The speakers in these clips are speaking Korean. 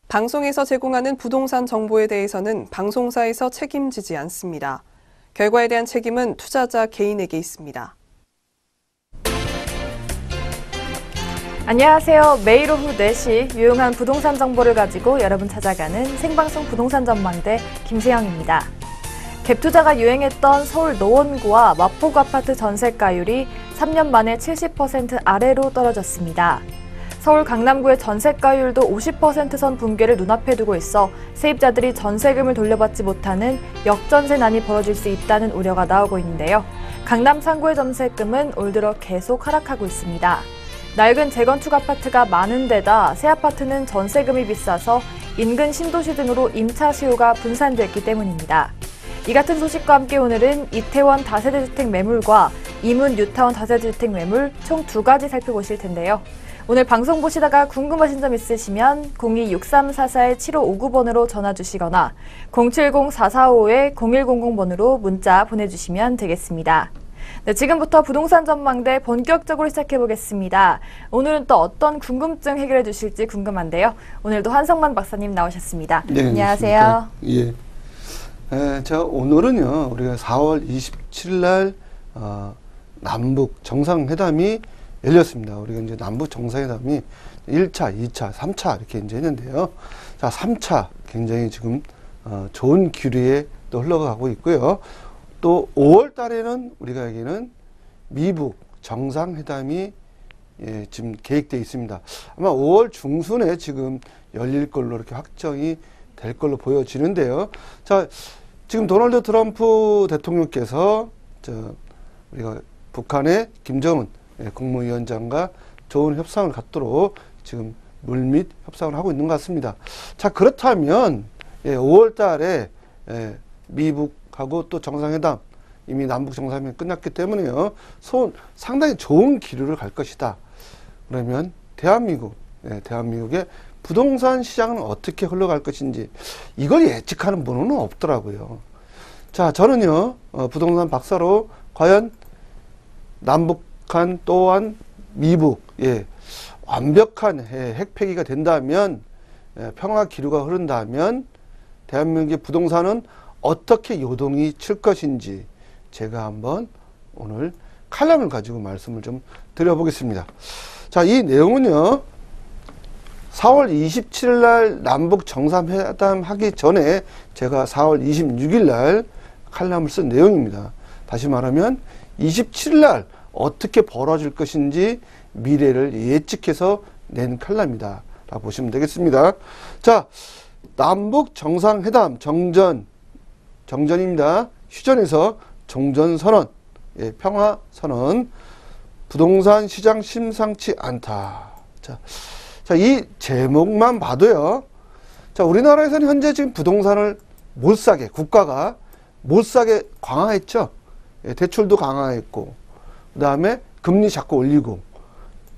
방송에서 제공하는 부동산 정보에 대해서는 방송사에서 책임지지 않습니다. 결과에 대한 책임은 투자자 개인에게 있습니다. 안녕하세요. 매일 오후 4시 유용한 부동산 정보를 가지고 여러분 찾아가는 생방송 부동산 전망대 김세영입니다. 갭투자가 유행했던 서울 노원구와 마포구 아파트 전세가율이 3년 만에 70% 아래로 떨어졌습니다. 서울 강남구의 전세가율도 50%선 붕괴를 눈앞에 두고 있어 세입자들이 전세금을 돌려받지 못하는 역전세난이 벌어질 수 있다는 우려가 나오고 있는데요. 강남 상구의 전세금은 올 들어 계속 하락하고 있습니다. 낡은 재건축 아파트가 많은 데다 새 아파트는 전세금이 비싸서 인근 신도시 등으로 임차 수요가 분산됐기 때문입니다. 이 같은 소식과 함께 오늘은 이태원 다세대주택 매물과 이문 뉴타운 다세대주택 매물 총 2가지 살펴보실 텐데요. 오늘 방송 보시다가 궁금하신 점 있으시면 02-6344-7559번으로 전화 주시거나 070-445-0100번으로 문자 보내주시면 되겠습니다. 네, 지금부터 부동산 전망대 본격적으로 시작해보겠습니다. 오늘은 또 어떤 궁금증 해결해 주실지 궁금한데요. 오늘도 한성만 박사님 나오셨습니다. 네, 안녕하세요. 예. 자, 오늘은요, 우리가 4월 27일 날, 남북 정상회담이 열렸습니다. 우리가 이제 남북 정상회담이 1차, 2차, 3차 이렇게 이제 했는데요. 자, 3차 굉장히 지금, 좋은 기류에 또 흘러가고 있고요. 또 5월 달에는 우리가 여기는 미북 정상회담이 지금 계획되어 있습니다. 아마 5월 중순에 지금 열릴 걸로 이렇게 확정이 될 걸로 보여지는데요. 자, 지금 도널드 트럼프 대통령께서 우리가 북한의 김정은 국무위원장과 좋은 협상을 갖도록 지금 물밑 협상을 하고 있는 것 같습니다. 자, 그렇다면 5월 달에 미북하고 또 정상회담, 이미 남북 정상회담이 끝났기 때문에요. 상당히 좋은 기류를 갈 것이다. 그러면 대한민국의 부동산 시장은 어떻게 흘러갈 것인지 이걸 예측하는 분은 없더라고요. 자, 저는요, 부동산 박사로 과연 남북한 또한 미북, 완벽한 핵폐기가 된다면, 평화 기류가 흐른다면 대한민국의 부동산은 어떻게 요동이 칠 것인지 제가 한번 오늘 칼럼을 가지고 말씀을 좀 드려보겠습니다. 자, 이 내용은요, 4월 27일 날 남북 정상회담 하기 전에 제가 4월 26일 날 칼럼을 쓴 내용입니다. 다시 말하면 27일 날 어떻게 벌어질 것인지 미래를 예측해서 낸 칼럼이다 라고 보시면 되겠습니다. 자, 남북 정상회담 정전입니다. 휴전에서 종전선언, 평화선언, 부동산 시장 심상치 않다. 자, 이 제목만 봐도요. 자, 우리나라에서는 현재 지금 부동산을 못 사게, 국가가 못 사게 강화했죠. 대출도 강화했고, 그 다음에 금리 자꾸 올리고,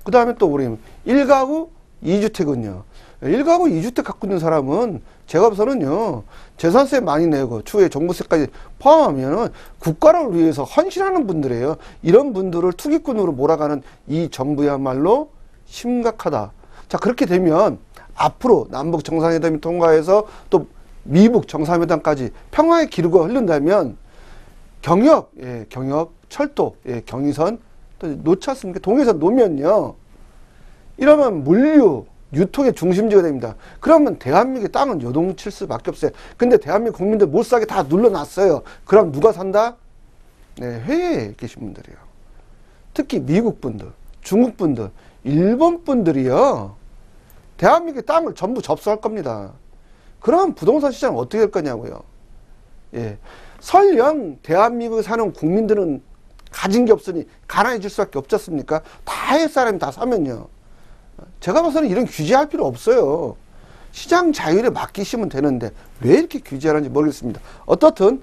그 다음에 또 우리 1가구 2주택은요. 1가구 2주택 갖고 있는 사람은 제가 봐서는요, 재산세 많이 내고, 추후에 종부세까지 포함하면은 국가를 위해서 헌신하는 분들이에요. 이런 분들을 투기꾼으로 몰아가는 이 정부야말로 심각하다. 자, 그렇게 되면 앞으로 남북 정상회담이 통과해서 또 미북 정상회담까지 평화의 기류가 흐른다면 경역, 철도, 경의선 또 놓지 않습니까? 동해선 놓으면요. 이러면 물류, 유통의 중심지가 됩니다. 그러면 대한민국의 땅은 요동칠 수밖에 없어요. 근데 대한민국 국민들 못 사게 다 눌러놨어요. 그럼 누가 산다? 해외에 계신 분들이에요. 특히 미국 분들, 중국 분들, 일본 분들이요. 대한민국의 땅을 전부 접수할 겁니다. 그럼 부동산 시장은 어떻게 될 거냐고요. 설령 대한민국에 사는 국민들은 가진 게 없으니 가난해질 수밖에 없지 않습니까? 다 해외 사람이 다 사면요. 제가 봐서는 이런 규제할 필요 없어요. 시장 자율에 맡기시면 되는데 왜 이렇게 규제하는지 모르겠습니다. 어떻든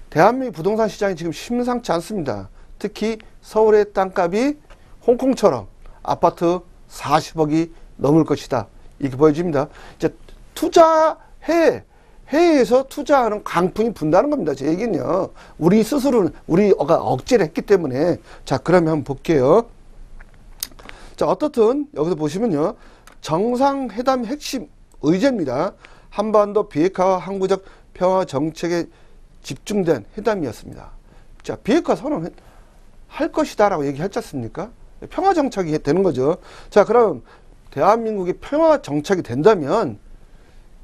대한민국 부동산 시장이 지금 심상치 않습니다. 특히 서울의 땅값이 홍콩처럼 아파트 40억이 넘을 것이다. 이렇게 보여집니다. 이제 해외에서 투자하는 강풍이 분다는 겁니다. 제 얘기는요. 우리 스스로는, 우리가 억제를 했기 때문에. 자, 그러면 한번 볼게요. 자, 어떻든 여기서 보시면요. 정상회담 핵심 의제입니다. 한반도 비핵화와 항구적 평화 정책에 집중된 회담이었습니다. 자, 비핵화 선언할 것이다라고 얘기했지 않습니까? 평화 정착이 되는 거죠. 자, 그럼 대한민국이 평화 정착이 된다면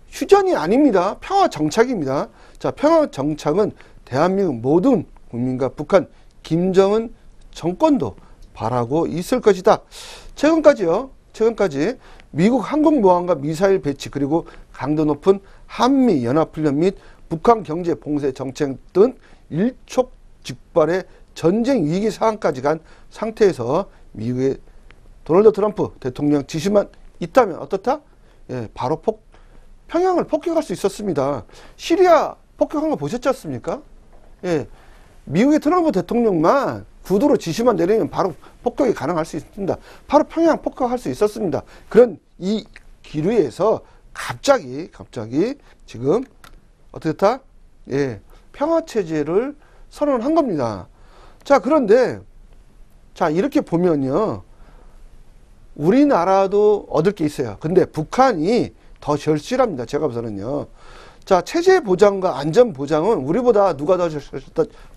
휴전이 아닙니다. 평화 정착입니다. 자, 평화 정착은 대한민국 모든 국민과 북한 김정은 정권도 바라고 있을 것이다. 최근까지 미국 항공모함과 미사일 배치 그리고 강도 높은 한미 연합훈련 및 북한 경제 봉쇄 정책 등 일촉즉발의 전쟁 위기 상황까지 간 상태에서 미국의 도널드 트럼프 대통령 지시만 있다면 어떻다? 예, 바로 평양을 폭격할 수 있었습니다. 시리아 폭격한 거 보셨지 않습니까? 예, 미국의 트럼프 대통령만 구두로 지시만 내리면 바로 폭격이 가능할 수 있습니다. 바로 평양 폭격할 수 있었습니다. 그런 이 기류에서 갑자기 지금 어떻게 했다? 예, 평화체제를 선언한 겁니다. 자, 그런데 자, 이렇게 보면요, 우리나라도 얻을 게 있어요. 근데 북한이 더 절실합니다. 제가 봐서는요. 자, 체제 보장과 안전 보장은 우리보다 누가 더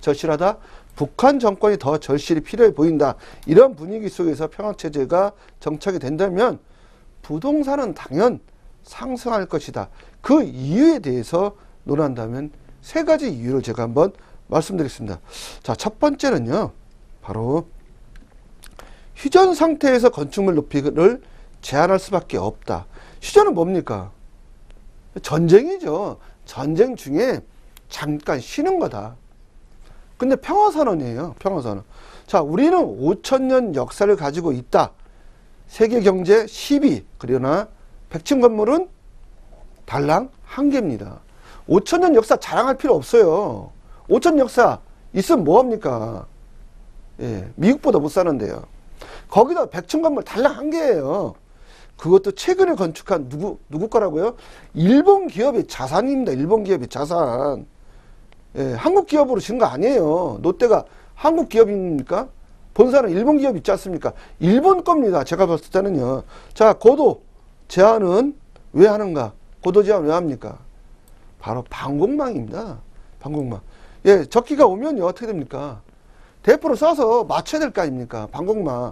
절실하다? 북한 정권이 더 절실히 필요해 보인다. 이런 분위기 속에서 평화체제가 정착이 된다면 부동산은 당연 상승할 것이다. 그 이유에 대해서 논한다면 세 가지 이유를 제가 한번 말씀드리겠습니다. 자, 첫 번째는요, 바로 휴전 상태에서 건축물 높이를 제한할 수밖에 없다. 휴전은 뭡니까? 전쟁이죠. 전쟁 중에 잠깐 쉬는 거다. 근데 평화선언이에요. 평화선언. 자, 우리는 5,000년 역사를 가지고 있다. 세계 경제 10위. 그러나 100층 건물은 달랑 1개입니다. 5,000년 역사 자랑할 필요 없어요. 5,000년 역사 있으면 뭐합니까? 예, 미국보다 못 사는데요. 거기다 100층 건물 달랑 1개예요. 그것도 최근에 건축한 누구 거라고요? 일본 기업의 자산입니다. 일본 기업의 자산. 예, 한국 기업으로 진 거 아니에요. 롯데가 한국 기업입니까? 본사는 일본 기업 있지 않습니까? 일본 겁니다. 제가 봤을 때는요. 자, 고도 제한은 왜 하는가? 고도 제한 왜 합니까? 바로 방공망입니다. 방공망. 예, 적기가 오면요, 어떻게 됩니까? 대포를 쏴서 맞춰야 될 거 아닙니까? 방공망.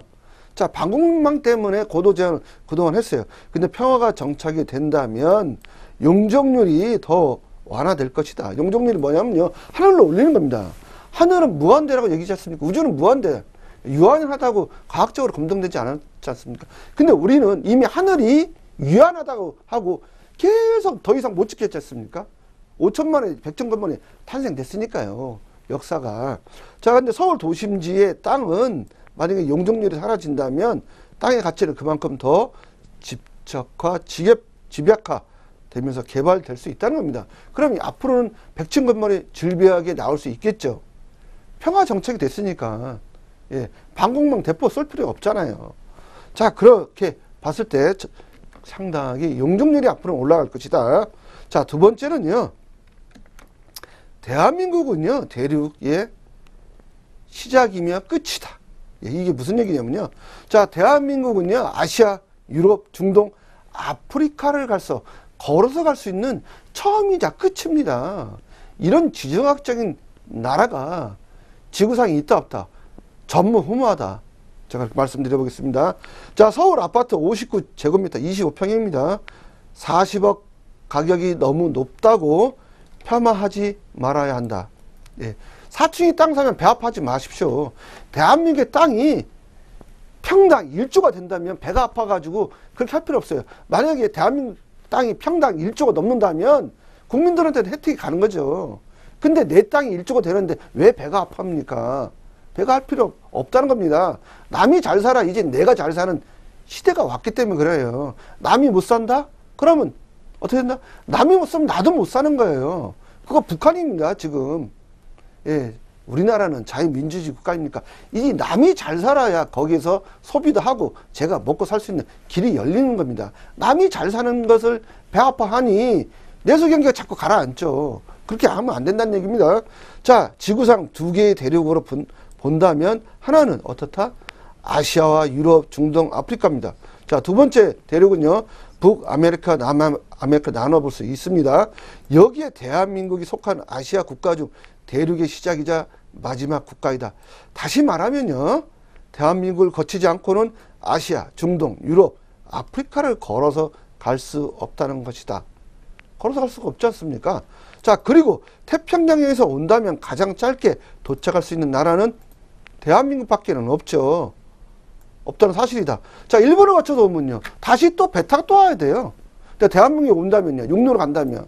자, 방공망 때문에 고도 제한을 그동안 했어요. 근데 평화가 정착이 된다면 용적률이 더 완화될 것이다. 용적률이 뭐냐면요, 하늘로 올리는 겁니다. 하늘은 무한대라고 얘기하지 않습니까? 우주는 무한대. 유한하다고 과학적으로 검증되지 않았지 않습니까? 근데 우리는 이미 하늘이 유한하다고 하고 계속 더 이상 못 지켰지 않습니까? 5천만의 100층 건물이 탄생됐으니까요. 역사가. 자, 근데 서울 도심지의 땅은 만약에 용적률이 사라진다면 땅의 가치를 그만큼 더 집적화, 집약화 되면서 개발될 수 있다는 겁니다. 그럼 앞으로는 100층 건물이 즐비하게 나올 수 있겠죠. 평화 정책이 됐으니까. 예, 방공망 대포 쏠 필요가 없잖아요. 자, 그렇게 봤을 때 상당히 용적률이 앞으로 올라갈 것이다. 자, 두 번째는요, 대한민국은요, 대륙의 시작이며 끝이다. 예, 이게 무슨 얘기냐면요. 자, 대한민국은요, 아시아, 유럽, 중동, 아프리카를 걸어서 갈 수 있는 처음이자 끝입니다. 이런 지정학적인 나라가 지구상에 있다 없다? 전무후무하다. 제가 말씀드려보겠습니다. 자, 서울 아파트 59제곱미터 25평입니다. 40억 가격이 너무 높다고 폄하하지 말아야 한다. 예. 사층이 땅 사면 배 아파하지 마십시오. 대한민국의 땅이 평당 1조가 된다면 배가 아파가지고 그렇게 할 필요 없어요. 만약에 대한민국 땅이 평당 1조가 넘는다면 국민들한테는 혜택이 가는 거죠. 근데 내 땅이 1조가 되는데 왜 배가 아픕니까? 배가 할 필요 없다는 겁니다. 남이 잘 살아, 이제 내가 잘 사는 시대가 왔기 때문에 그래요. 남이 못 산다? 그러면 어떻게 된다? 남이 못 사면 나도 못 사는 거예요. 그거 북한입니다, 지금. 예, 우리나라는 자유민주주의 국가입니까? 이 남이 잘 살아야 거기서 소비도 하고 제가 먹고 살 수 있는 길이 열리는 겁니다. 남이 잘 사는 것을 배 아파하니 내수경기가 자꾸 가라앉죠. 그렇게 하면 안 된다는 얘기입니다. 자, 지구상 두 개의 대륙으로 본다면 하나는 어떻다? 아시아와 유럽, 중동, 아프리카입니다. 자, 두 번째 대륙은요, 북아메리카, 남아메리카 나눠볼 수 있습니다. 여기에 대한민국이 속한 아시아 국가 중 대륙의 시작이자 마지막 국가이다. 다시 말하면요, 대한민국을 거치지 않고는 아시아, 중동, 유럽, 아프리카를 걸어서 갈 수 없다는 것이다. 걸어서 갈 수가 없지 않습니까? 자, 그리고 태평양에서 온다면 가장 짧게 도착할 수 있는 나라는 대한민국밖에는 없죠. 없다는 사실이다. 자, 일본을 거쳐서 오면요, 다시 또 배 타고 또 와야 돼요. 근데 대한민국에 온다면요, 육로로 간다면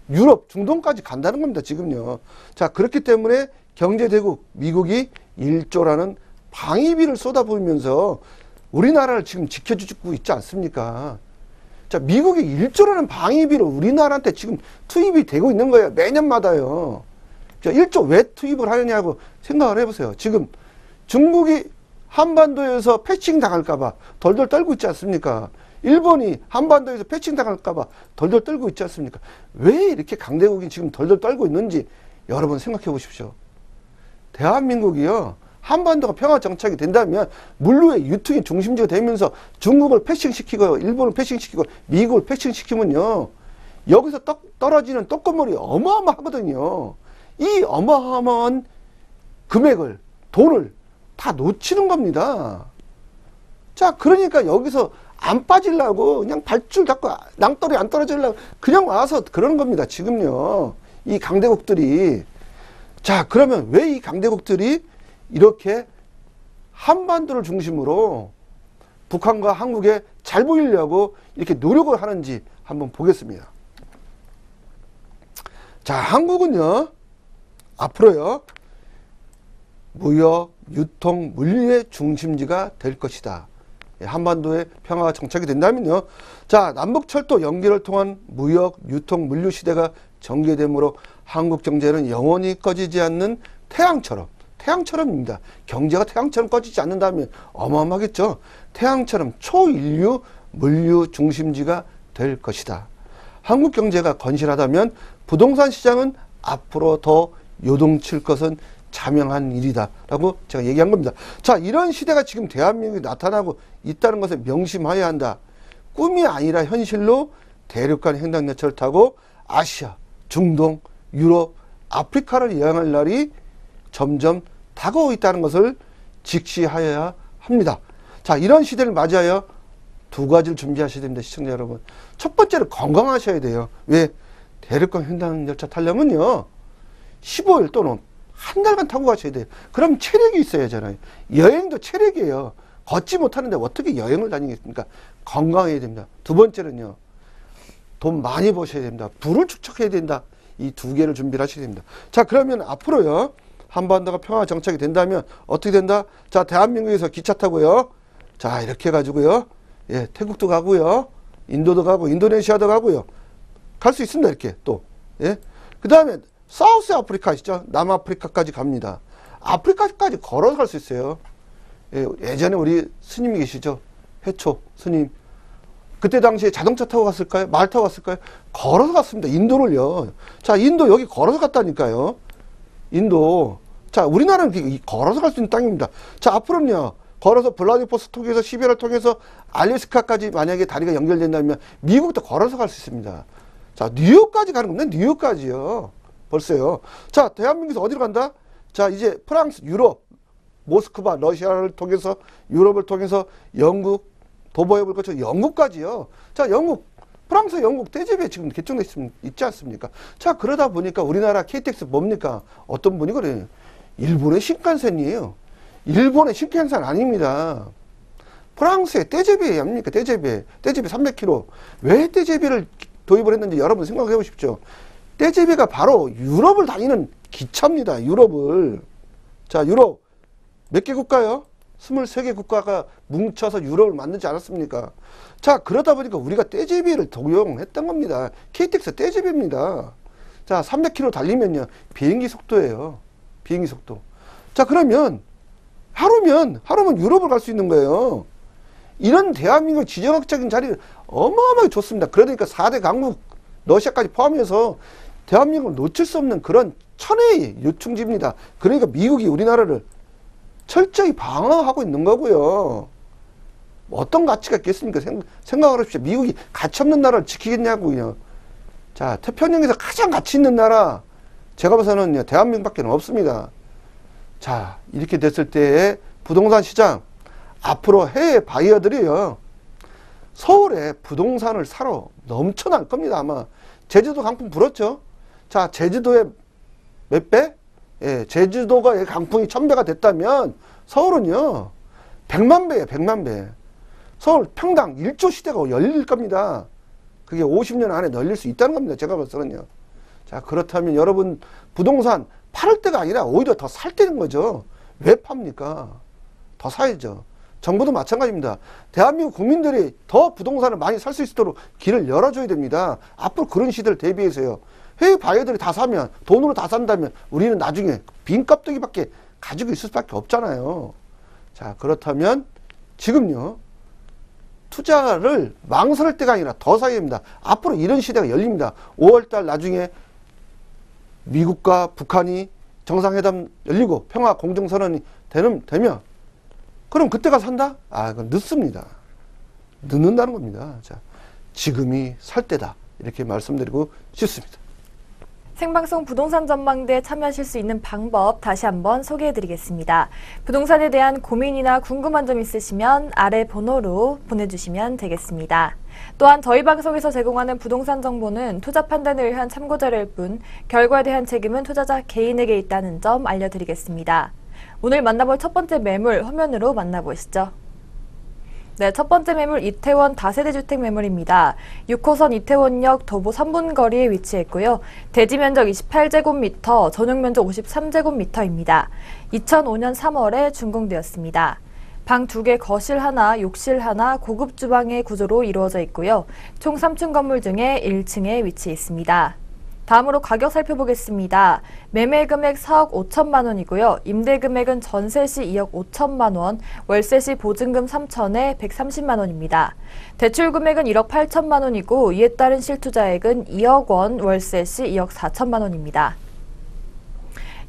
유럽, 중동까지 간다는 겁니다, 지금요. 자, 그렇기 때문에 경제대국 미국이 1조라는 방위비를 쏟아부으면서 우리나라를 지금 지켜주고 있지 않습니까? 자, 미국이 1조라는 방위비를 우리나라한테 지금 투입이 되고 있는 거예요. 매년마다요. 자, 1조 왜 투입을 하느냐고 생각을 해보세요. 지금 중국이 한반도에서 패싱 당할까봐 덜덜 떨고 있지 않습니까? 일본이 한반도에서 패싱 당할까봐 덜덜 떨고 있지 않습니까? 왜 이렇게 강대국이 지금 덜덜 떨고 있는지 여러분 생각해 보십시오. 대한민국이요, 한반도가 평화 정착이 된다면 물류의 유통의 중심지가 되면서 중국을 패싱시키고 일본을 패싱시키고 미국을 패싱시키면요, 여기서 떨어지는 떡고물이 어마어마하거든요. 이 어마어마한 금액을, 돈을 다 놓치는 겁니다. 자, 그러니까 여기서 안 빠지려고 그냥 발줄 잡고 낭떠러리 안 떨어지려고 그냥 와서 그러는 겁니다, 지금요, 이 강대국들이. 자, 그러면 왜 이 강대국들이 이렇게 한반도를 중심으로 북한과 한국에 잘 보이려고 이렇게 노력을 하는지 한번 보겠습니다. 자, 한국은요, 앞으로요, 무역, 유통, 물류의 중심지가 될 것이다. 한반도의 평화가 정착이 된다면요, 자, 남북철도 연계를 통한 무역, 유통, 물류 시대가 전개되므로 한국 경제는 영원히 꺼지지 않는 태양처럼입니다. 경제가 태양처럼 꺼지지 않는다면 어마어마하겠죠. 태양처럼 초인류 물류 중심지가 될 것이다. 한국 경제가 건실하다면 부동산 시장은 앞으로 더 요동칠 것은 자명한 일이다 라고 제가 얘기한 겁니다. 자, 이런 시대가 지금 대한민국에 나타나고 있다는 것을 명심해야 한다. 꿈이 아니라 현실로 대륙간 횡단열차를 타고 아시아, 중동, 유럽, 아프리카를 여행할 날이 점점 다가오고 있다는 것을 직시하여야 합니다. 자, 이런 시대를 맞이하여 두 가지를 준비하셔야 됩니다, 시청자 여러분. 첫 번째로 건강하셔야 돼요. 왜? 대륙간 횡단열차 타려면요, 15일 또는 한 달간 타고 가셔야 돼요. 그럼 체력이 있어야 하잖아요. 여행도 체력이에요. 걷지 못하는데 어떻게 여행을 다니겠습니까? 건강해야 됩니다. 두 번째는요, 돈 많이 버셔야 됩니다. 부를 축적해야 된다. 이 두 개를 준비를 하셔야 됩니다. 자, 그러면 앞으로요, 한반도가 평화 정착이 된다면 어떻게 된다? 자, 대한민국에서 기차 타고요, 자, 이렇게 해가지고요, 예, 태국도 가고요, 인도도 가고, 인도네시아도 가고요, 갈 수 있습니다. 이렇게 또, 예, 그 다음에 사우스 아프리카 있죠? 남아프리카까지 갑니다. 아프리카까지 걸어서 갈 수 있어요. 예, 예전에 우리 스님이 계시죠? 해초 스님. 그때 당시에 자동차 타고 갔을까요? 말 타고 갔을까요? 걸어서 갔습니다. 인도를요. 자, 인도 여기 걸어서 갔다니까요. 인도. 자, 우리나라는 걸어서 갈 수 있는 땅입니다. 자, 앞으로는요, 걸어서 블라디보스토크에서 시베리아를 통해서 알래스카까지 만약에 다리가 연결된다면 미국도 걸어서 갈 수 있습니다. 자, 뉴욕까지 가는 겁니다. 뉴욕까지요. 벌써요. 자, 대한민국에서 어디로 간다? 자, 이제 프랑스, 유럽, 모스크바, 러시아를 통해서, 유럽을 통해서 영국, 도보협을 거쳐 영국까지요. 자, 영국, 프랑스, 영국 대접에 지금 개통돼 있지 않습니까? 자, 그러다 보니까 우리나라 KTX 뭡니까? 어떤 분이 그래요? 일본의 신칸센이에요. 일본의 신칸센 아닙니다. 프랑스의 떼제베 아닙니까? 떼제베 300km. 왜 떼제베를 도입을 했는지 여러분 생각해 보십시오. 떼제베가 바로 유럽을 다니는 기차입니다. 유럽을. 자, 유럽 몇 개 국가요? 23개 국가가 뭉쳐서 유럽을 만들지 않았습니까? 자, 그러다 보니까 우리가 떼제베를 도용했던 겁니다. KTX 떼제베입니다. 자, 300km 달리면요, 비행기 속도예요. 비행기 속도. 자, 그러면 하루면 유럽을 갈 수 있는 거예요. 이런 대한민국 지정학적인 자리를 어마어마하게 줬습니다. 그러니까 4대 강국, 러시아까지 포함해서 대한민국을 놓칠 수 없는 그런 천혜의 요충지입니다. 그러니까 미국이 우리나라를 철저히 방어하고 있는 거고요. 어떤 가치가 있겠습니까? 생각을 해보십시오. 미국이 가치 없는 나라를 지키겠냐고요. 자, 태평양에서 가장 가치 있는 나라, 제가 봐서는 대한민국밖에 없습니다. 자, 이렇게 됐을 때의 부동산 시장, 앞으로 해외 바이어들이요, 서울에 부동산을 사러 넘쳐날 겁니다. 아마 제주도 강풍 불었죠. 자, 제주도의 몇 배? 예, 제주도가 강풍이 1000배가 됐다면 서울은요 100만 배예요. 100만 배. 서울 평당 1조 시대가 열릴 겁니다. 그게 50년 안에 열릴 수 있다는 겁니다. 제가 봐서는요. 자, 그렇다면 여러분 부동산 팔을 때가 아니라 오히려 더 살 때는 거죠. 왜 팝니까? 더 사야죠. 정부도 마찬가지입니다. 대한민국 국민들이 더 부동산을 많이 살 수 있도록 길을 열어줘야 됩니다. 앞으로 그런 시대를 대비해서요. 해외 바이어들이 다 사면, 돈으로 다 산다면 우리는 나중에 빈 껍데기밖에 가지고 있을 수밖에 없잖아요. 자, 그렇다면 지금요, 투자를 망설일 때가 아니라 더 사야 됩니다. 앞으로 이런 시대가 열립니다. 5월달 나중에 미국과 북한이 정상회담 열리고 평화 공정선언이 되면 그럼 그때가 산다? 아, 그건 늦습니다. 늦는다는 겁니다. 자, 지금이 살 때다. 이렇게 말씀드리고 싶습니다. 생방송 부동산 전망대에 참여하실 수 있는 방법 다시 한번 소개해드리겠습니다. 부동산에 대한 고민이나 궁금한 점 있으시면 아래 번호로 보내주시면 되겠습니다. 또한 저희 방송에서 제공하는 부동산 정보는 투자 판단을 위한 참고자료일 뿐 결과에 대한 책임은 투자자 개인에게 있다는 점 알려드리겠습니다. 오늘 만나볼 첫 번째 매물 화면으로 만나보시죠. 네, 첫 번째 매물 이태원 다세대 주택 매물입니다. 6호선 이태원역 도보 3분 거리에 위치해 있고요. 대지 면적 28제곱미터, 전용 면적 53제곱미터입니다. 2005년 3월에 준공되었습니다. 방 2개, 거실 하나, 욕실 하나, 고급 주방의 구조로 이루어져 있고요. 총 3층 건물 중에 1층에 위치해 있습니다. 다음으로 가격 살펴보겠습니다. 매매 금액 4억 5천만 원이고요. 임대 금액은 전세 시 2억 5천만 원, 월세 시 보증금 3천에 130만 원입니다. 대출 금액은 1억 8천만 원이고 이에 따른 실투자액은 2억 원, 월세 시 2억 4천만 원입니다.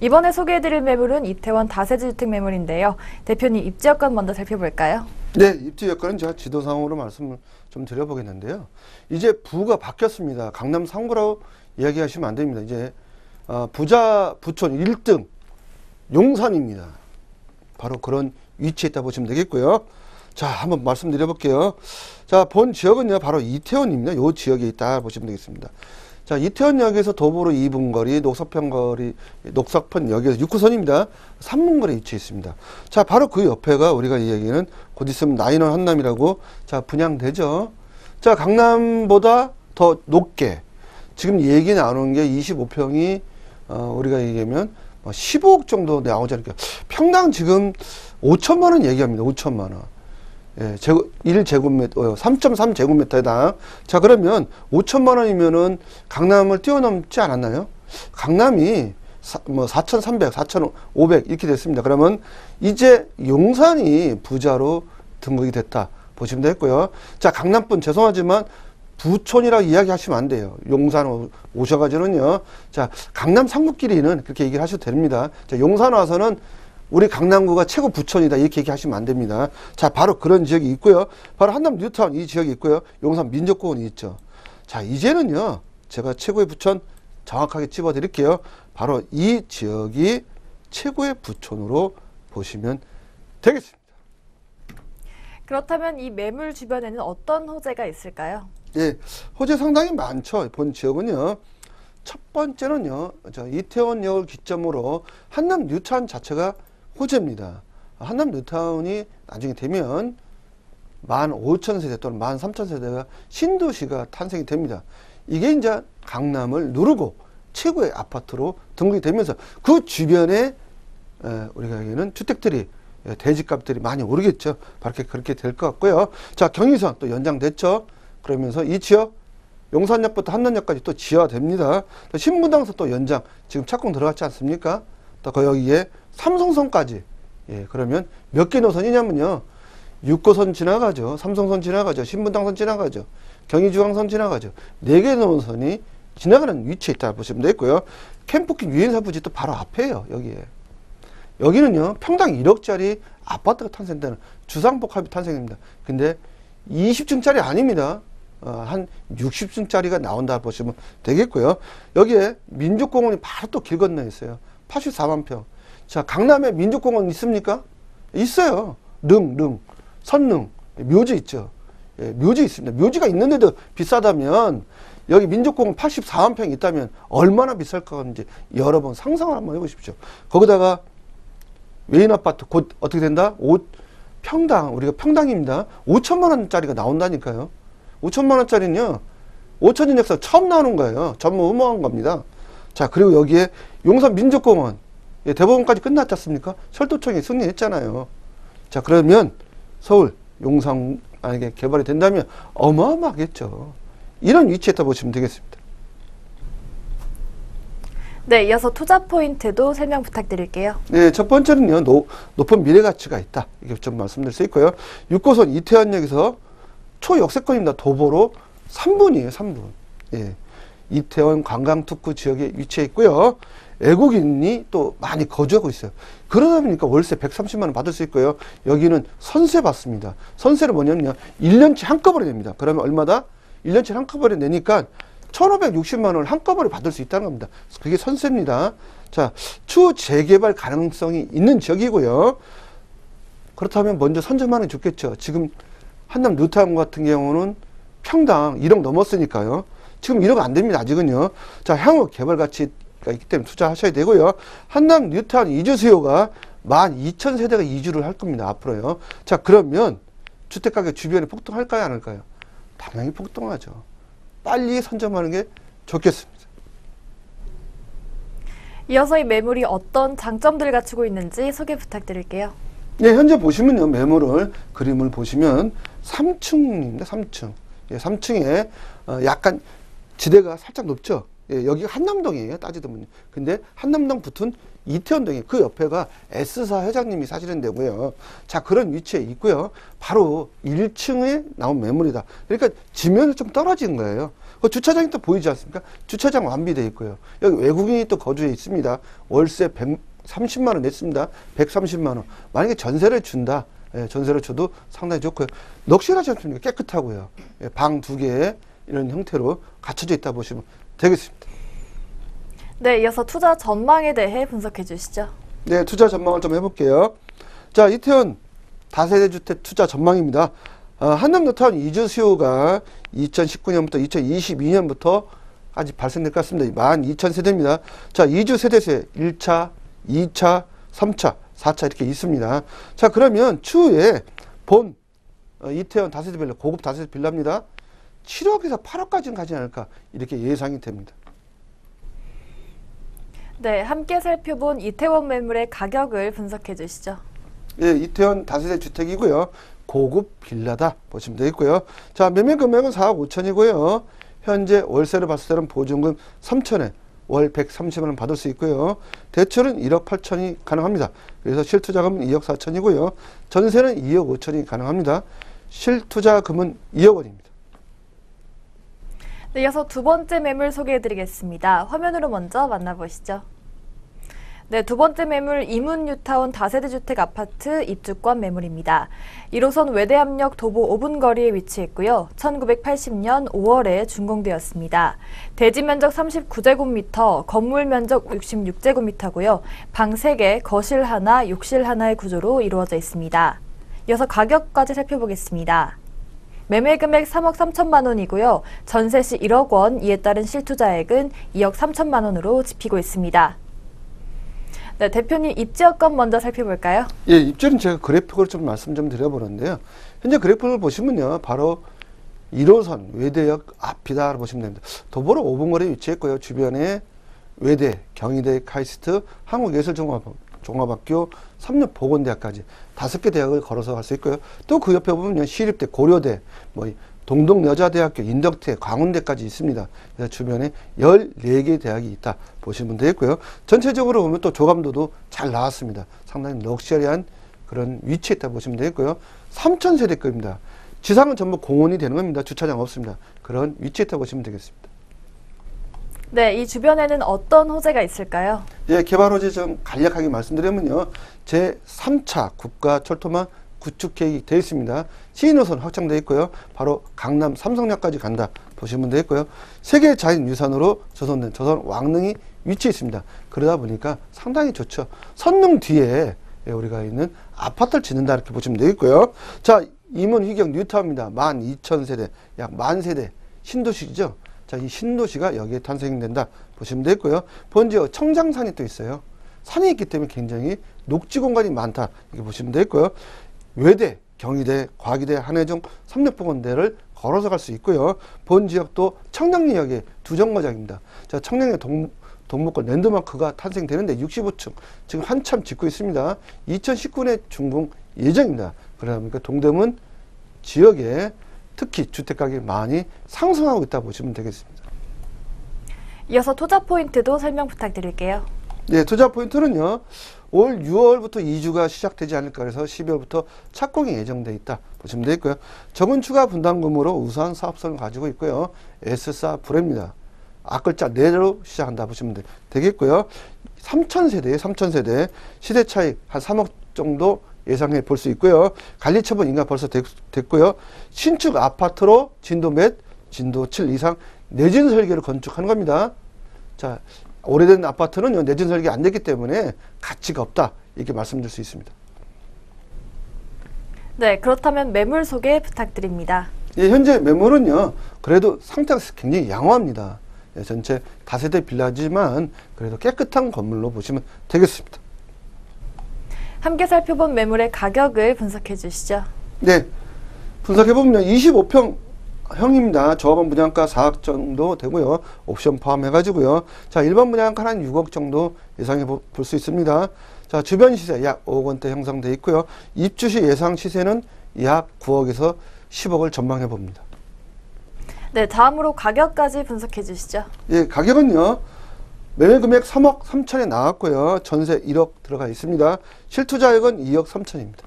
이번에 소개해드릴 매물은 이태원 다세대 주택 매물인데요. 대표님, 입지 여건 먼저 살펴볼까요? 네, 입지 여건은 제가 지도상으로 말씀을 좀 드려보겠는데요. 이제 부가 바뀌었습니다. 강남 3구라고 이야기하시면 안 됩니다. 이제 부촌 1등 용산입니다. 바로 그런 위치에 있다 보시면 되겠고요. 자, 한번 말씀드려 볼게요. 자, 본 지역은요 바로 이태원입니다. 이 지역에 있다 보시면 되겠습니다. 자, 이태원역에서 도보로 2분 거리, 녹석편역에서 6호선입니다. 3분 거리에 위치해 있습니다. 자, 바로 그 옆에가 우리가 이야기하는 곧 있으면 나인원 한남이라고 자 분양되죠. 자, 강남보다 더 높게 지금 얘기 나오는 게 25평이 우리가 얘기하면 15억 정도 나오지 않을까. 평당 지금 5천만 원 얘기합니다. 5천만 원. 예, 1제곱미터, 3.3제곱미터당. 자, 그러면 5천만 원이면은 강남을 뛰어넘지 않았나요? 강남이 4,300, 4,500 이렇게 됐습니다. 그러면 이제 용산이 부자로 등극이 됐다 보시면 되겠고요. 자, 강남분 죄송하지만 부촌이라고 이야기하시면 안 돼요. 용산 오셔가지고는요. 자, 강남 삼국끼리는 그렇게 얘기를 하셔도 됩니다. 자, 용산 와서는 우리 강남구가 최고 부촌이다 이렇게 얘기하시면 안 됩니다. 자, 바로 그런 지역이 있고요. 바로 한남 뉴타운 이 지역이 있고요. 용산 민족공원이 있죠. 자, 이제는요. 제가 최고의 부촌 정확하게 찝어 드릴게요. 바로 이 지역이 최고의 부촌으로 보시면 되겠습니다. 그렇다면 이 매물 주변에는 어떤 호재가 있을까요? 예, 호재 상당히 많죠. 본 지역은요. 첫 번째는요. 이태원역을 기점으로 한남 뉴타운 자체가 호재입니다. 한남 뉴타운이 나중에 되면 15,000세대 또는 13,000세대가 신도시가 탄생이 됩니다. 이게 이제 강남을 누르고 최고의 아파트로 등극이 되면서 그 주변에 우리가 얘기하는 주택들이 대지값들이 많이 오르겠죠. 바로 그렇게 될 것 같고요. 자, 경의선 또 연장됐죠. 그러면서 이 지역 용산역부터 한남역까지 또 지하됩니다. 신분당선 또 연장 지금 착공 들어갔지 않습니까? 또 여기에 삼성선까지. 예, 그러면 몇 개 노선이냐면요. 6호선 지나가죠. 삼성선 지나가죠. 신분당선 지나가죠. 경의중앙선 지나가죠. 4개 노선이 지나가는 위치에 있다 보시면 되겠고요. 캠프킨 유엔사 부지 또 바로 앞에요. 여기에. 여기는요, 평당 1억짜리 아파트가 탄생되는 주상복합이 탄생입니다. 근데 20층짜리 아닙니다. 한 60층짜리가 나온다 보시면 되겠고요. 여기에 민족공원이 바로 또 길 건너에 있어요. 84만 평. 자, 강남에 민족공원 있습니까? 있어요. 선릉, 묘지 있죠. 예, 묘지 있습니다. 묘지가 있는데도 비싸다면 여기 민족공원 84만 평이 있다면 얼마나 비쌀 건지 여러 번 상상을 한번 해보십시오. 거기다가 외인 아파트 곧 어떻게 된다? 평당, 우리가 평당입니다. 5천만 원짜리가 나온다니까요. 5천만 원짜리는요, 5천년 역사 처음 나오는 거예요. 전무후무한 겁니다. 자, 그리고 여기에 용산 민족공원, 예, 대법원까지 끝났지 않습니까? 철도청이 승리했잖아요. 자, 그러면 서울, 용산 만약에 개발이 된다면 어마어마하겠죠. 이런 위치에 있다 보시면 되겠습니다. 네, 이어서 투자 포인트도 설명 부탁드릴게요. 네, 첫 번째는요, 높은 미래 가치가 있다. 이게 좀 말씀드릴 수 있고요. 6호선 이태원역에서 초역세권입니다. 도보로 3분이에요, 3분. 예. 이태원 관광특구 지역에 위치해 있고요. 외국인이 또 많이 거주하고 있어요. 그러다 보니까 월세 130만 원 받을 수 있고요. 여기는 선세 받습니다. 선세를 뭐냐면요, 1년치 한꺼번에 냅니다. 그러면 얼마다? 1년치 한꺼번에 내니까 1,560만 원을 한꺼번에 받을 수 있다는 겁니다. 그게 선세입니다. 자, 추후 재개발 가능성이 있는 지역이고요. 그렇다면 먼저 선점하는 게 좋겠죠. 지금 한남 뉴타운 같은 경우는 평당 1억 넘었으니까요. 지금 1억 안 됩니다. 아직은요. 자, 향후 개발 가치가 있기 때문에 투자하셔야 되고요. 한남 뉴타운 이주 수요가 12,000세대가 이주를 할 겁니다. 앞으로요. 자, 그러면 주택가격 주변에 폭등할까요? 안 할까요? 당연히 폭등하죠. 빨리 선점하는 게 좋겠습니다. 이어서 이 매물이 어떤 장점들을 갖추고 있는지 소개 부탁드릴게요. 네, 현재 보시면요, 매물을, 그림을 보시면 3층입니다, 3층. 예, 3층에 약간 지대가 살짝 높죠. 예, 여기가 한남동이에요, 따지더군요. 근데 한남동 붙은 이태원동이 그 옆에가 S사 회장님이 사시는 데고요. 자, 그런 위치에 있고요. 바로 1층에 나온 매물이다. 그러니까 지면이 좀 떨어진 거예요. 그 주차장이 또 보이지 않습니까? 주차장 완비되어 있고요. 여기 외국인이 또 거주해 있습니다. 월세 130만 원 냈습니다. 130만 원. 만약에 전세를 준다. 예, 전세를 줘도 상당히 좋고요. 넋실하지 않습니까? 깨끗하고요. 예, 방 2개에 이런 형태로 갖춰져 있다 보시면 되겠습니다. 네, 이어서 투자 전망에 대해 분석해 주시죠. 네, 투자 전망을 좀 해볼게요. 자, 이태원 다세대 주택 투자 전망입니다. 한남 뉴타운 이주 수요가 2019년부터 2022년부터까지 발생될 것 같습니다. 12,000세대입니다. 자, 이주 세대세 1차, 2차, 3차, 4차 이렇게 있습니다. 자, 그러면 추후에 본 이태원 다세대 빌라, 고급 다세대 빌라입니다. 7억에서 8억까지는 가지 않을까 이렇게 예상이 됩니다. 네, 함께 살펴본 이태원 매물의 가격을 분석해 주시죠. 예, 이태원 다세대 주택이고요. 고급 빌라다 보시면 되겠고요. 자, 매매 금액은 4억 5천이고요. 현재 월세를 봤을 때는 보증금 3천에 월 130만 원 받을 수 있고요. 대출은 1억 8천이 가능합니다. 그래서 실투자금은 2억 4천이고요. 전세는 2억 5천이 가능합니다. 실투자금은 2억 원입니다. 네, 이어서 두 번째 매물 소개해 드리겠습니다. 화면으로 먼저 만나보시죠. 네, 두 번째 매물 이문 뉴타운 다세대 주택 아파트 입주권 매물입니다. 1호선 외대암역 도보 5분 거리에 위치했고요. 1980년 5월에 준공되었습니다. 대지 면적 39제곱미터, 건물 면적 66제곱미터고요. 방 3개, 거실 하나, 욕실 하나의 구조로 이루어져 있습니다. 이어서 가격까지 살펴보겠습니다. 매매 금액 3억 3천만 원이고요. 전세 시 1억 원, 이에 따른 실투자액은 2억 3천만 원으로 집히고 있습니다. 네, 대표님 입지 여건 먼저 살펴볼까요? 예, 입지는 제가 그래픽을 좀 말씀 좀 드려보는데요. 현재 그래픽을 보시면요, 바로 1호선 외대역 앞이다 보시면 됩니다. 도보로 5분 거리에 위치했고요. 주변에 외대, 경희대, 카이스트, 한국예술종합학교, 삼육보건대학까지 5개 대학을 걸어서 갈 수 있고요. 또 그 옆에 보면 시립대, 고려대, 동덕여자대학교, 인덕대, 광운대까지 있습니다. 그래서 주변에 14개 대학이 있다 보시면 되겠고요. 전체적으로 보면 또 조감도도 잘 나왔습니다. 상당히 럭셔리한 그런 위치에 있다 보시면 되겠고요. 3,000세대급입니다. 지상은 전부 공원이 되는 겁니다. 주차장 없습니다. 그런 위치에 있다 보시면 되겠습니다. 네, 이 주변에는 어떤 호재가 있을까요? 예, 개발 호재 좀 간략하게 말씀드리면요. 제3차 국가철도망 구축 계획이 되어 있습니다. 시인호선 확장되어 있고요. 바로 강남 삼성역까지 간다 보시면 되겠고요. 세계 자연유산으로 조성된 조선 왕릉이 위치해 있습니다. 그러다 보니까 상당히 좋죠. 선릉 뒤에 우리가 있는 아파트를 짓는다 이렇게 보시면 되겠고요. 자, 임원 희경 뉴타운입니다. 12,000세대, 약 10,000세대 신도시죠. 자, 이 신도시가 여기에 탄생된다 보시면 되겠고요. 본지역 청장산이 또 있어요. 산이 있기 때문에 굉장히 녹지 공간이 많다 이렇게 보시면 되겠고요. 외대, 경희대, 과기대, 한해종, 삼력보건대를 걸어서 갈 수 있고요. 본 지역도 청량리역의 두 정거장입니다. 자, 청량리 동목권 랜드마크가 탄생되는데 65층 지금 한참 짓고 있습니다. 2019년에 준공 예정입니다. 그러다 보니까 동대문 지역에 특히 주택가격이 많이 상승하고 있다 보시면 되겠습니다. 이어서 투자 포인트도 설명 부탁드릴게요. 네, 투자 포인트는요. 올 6월부터 이주가 시작되지 않을까 해서 12월부터 착공이 예정돼 있다 보시면 되겠고요. 적은 추가 분담금으로 우수한 사업성을 가지고 있고요. S사 브레입니다. 앞글자 내로 시작한다 보시면 되겠고요. 3,000세대에 3,000세대 시대 차익 한 3억 정도 예상해 볼 수 있고요. 관리처분 인가 벌써 됐고요. 신축 아파트로 진도 몇, 진도 7 이상 내진 설계를 건축하는 겁니다. 자, 오래된 아파트는 내진 설계 안 됐기 때문에 가치가 없다 이렇게 말씀드릴 수 있습니다. 네, 그렇다면 매물 소개 부탁드립니다. 예, 현재 매물은요. 그래도 상태가 굉장히 양호합니다. 예, 전체 다세대 빌라지만 그래도 깨끗한 건물로 보시면 되겠습니다. 함께 살펴본 매물의 가격을 분석해 주시죠. 네, 분석해보면 25평형입니다. 조합원 분양가 4억 정도 되고요. 옵션 포함해가지고요. 자, 일반 분양가 한 6억 정도 예상해 볼 수 있습니다. 자, 주변 시세 약 5억 원대 형성되어 있고요. 입주 시 예상 시세는 약 9억에서 10억을 전망해 봅니다. 네, 다음으로 가격까지 분석해 주시죠. 예, 가격은요. 매매 금액 3억 3천에 나왔고요. 전세 1억 들어가 있습니다. 실투자액은 2억 3천입니다.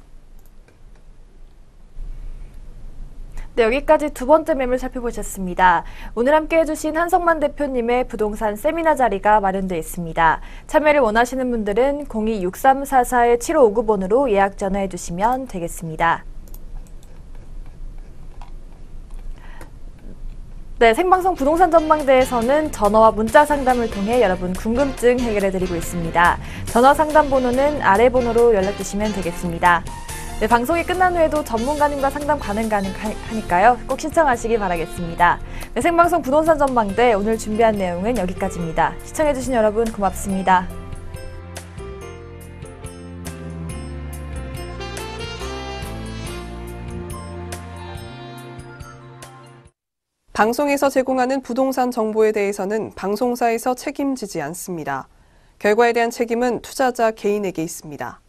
네, 여기까지 두 번째 매물 살펴보셨습니다. 오늘 함께 해주신 한성만 대표님의 부동산 세미나 자리가 마련되어 있습니다. 참여를 원하시는 분들은 02-6344-7559번으로 예약 전화해 주시면 되겠습니다. 네, 생방송 부동산 전망대에서는 전화와 문자 상담을 통해 여러분 궁금증 해결해드리고 있습니다. 전화 상담 번호는 아래 번호로 연락 주시면 되겠습니다. 네, 방송이 끝난 후에도 전문가님과 상담 가능하니까요. 꼭 신청하시기 바라겠습니다. 네, 생방송 부동산 전망대 오늘 준비한 내용은 여기까지입니다. 시청해주신 여러분 고맙습니다. 방송에서 제공하는 부동산 정보에 대해서는 방송사에서 책임지지 않습니다. 결과에 대한 책임은 투자자 개인에게 있습니다.